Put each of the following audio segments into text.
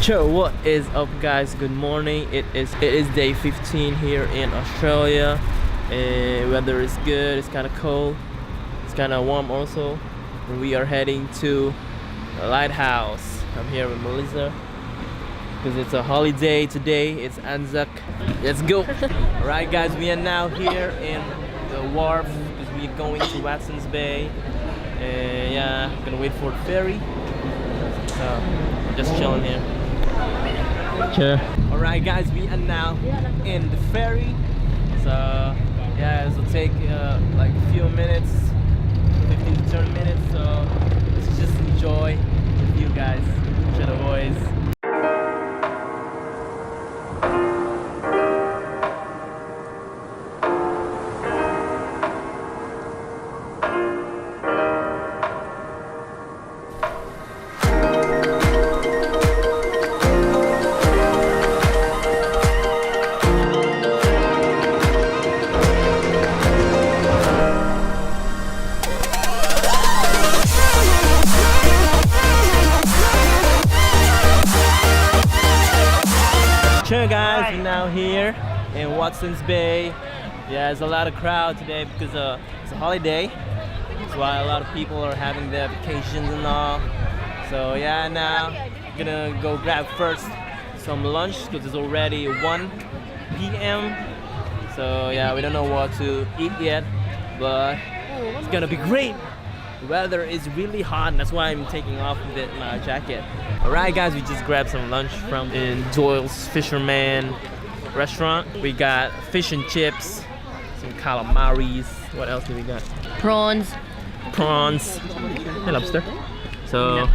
Yo, what is up guys? Good morning. It is day 15 here in Australia, and weather is good. It's kind of cold, it's kind of warm also, and we are heading to the lighthouse. I'm here with Melissa because it's a holiday today. It's Anzac. Let's go. Alright guys, we are now here in the wharf because we are going to Watson's Bay, and yeah, I'm gonna wait for the ferry, so I'm just chilling here. Sure. Alright guys, we are now in the ferry, so yeah, this will take like a few minutes, 15 to 30 minutes, so let's just enjoy with you guys. Share the voice. Sure guys, we're now here in Watson's Bay. Yeah, there's a lot of crowd today because it's a holiday. That's why a lot of people are having their vacations and all. So yeah, now I'm gonna go grab first some lunch because it's already 1 p.m. So yeah, we don't know what to eat yet, but it's gonna be great. The weather is really hot, and that's why I'm taking off my jacket. Alright guys, we just grabbed some lunch from Doyle's Fisherman restaurant. We got fish and chips, some calamaris. What else do we got? Prawns. And lobster. So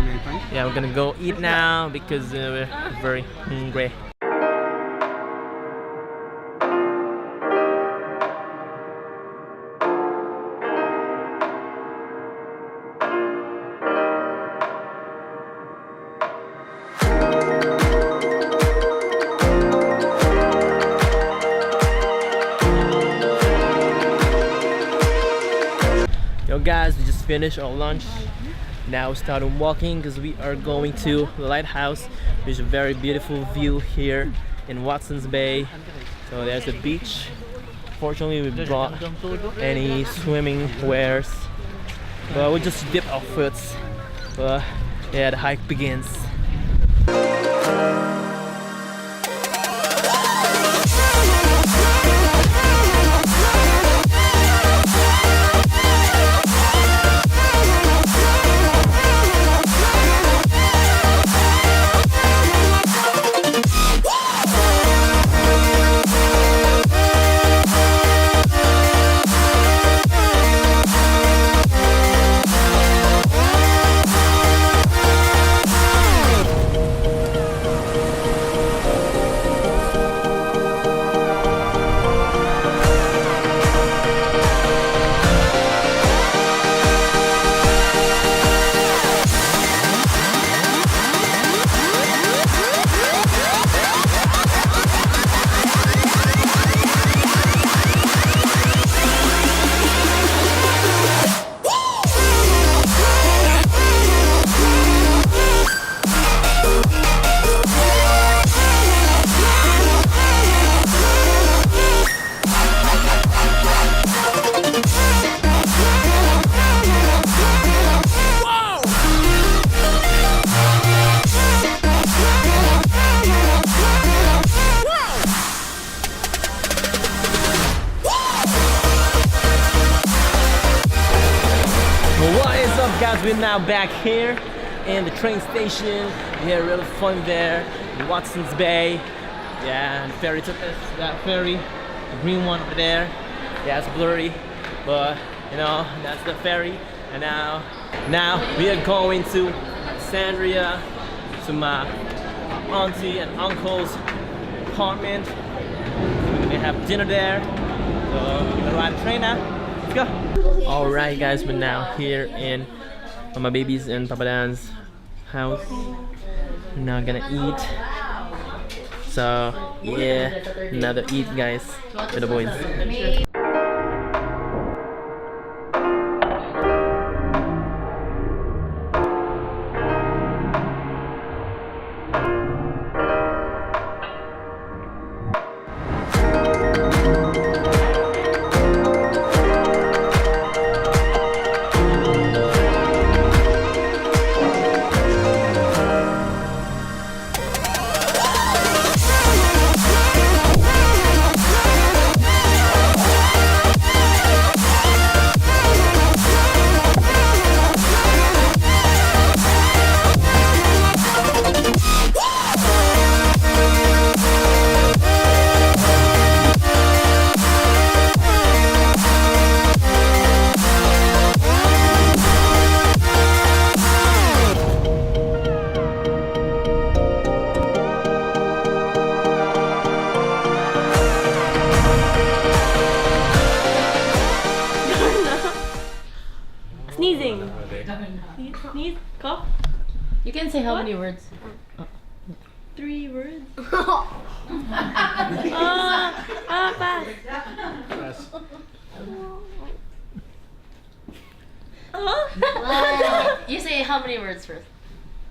yeah, we're gonna go eat now because we're very hungry. Yo guys, we just finished our lunch. Now we started walking because we are going to the lighthouse. There's a very beautiful view here in Watson's Bay. So there's a beach. Fortunately, we brought any swimming wares, but we just dip our foot. But yeah, the hike begins. What is up guys, we're now back here in the train station. We had really fun there in Watson's Bay. Yeah, and the ferry took us to that ferry, the green one over there. Yeah, it's blurry, but you know, that's the ferry. And now we are going to Alexandria, to my auntie and uncle's apartment. We're gonna have dinner there. So we're gonna ride the train now. Let's go. Alright guys, we're now here in my baby's and Papa Dan's house. We're now gonna eat. So yeah, another eat guys with the boys. say how many words. 3 words. Pass. You say how many words first.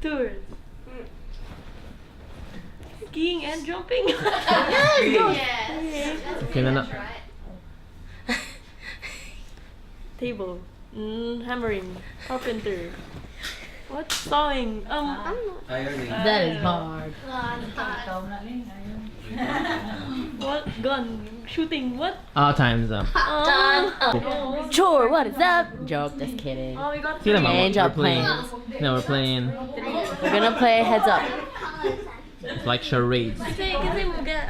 2 words. Skiing and jumping. Okay na na. Table. Hammering. Carpenter. What? Sawing. That is hard. What? Gun. Shooting. What? Time's up. Chore, what is that? Joke, just kidding. Oh, we got Sila mama, Angel we're playing. playing. No, we're playing. We're gonna play heads up. It's like charades. Kasi mo get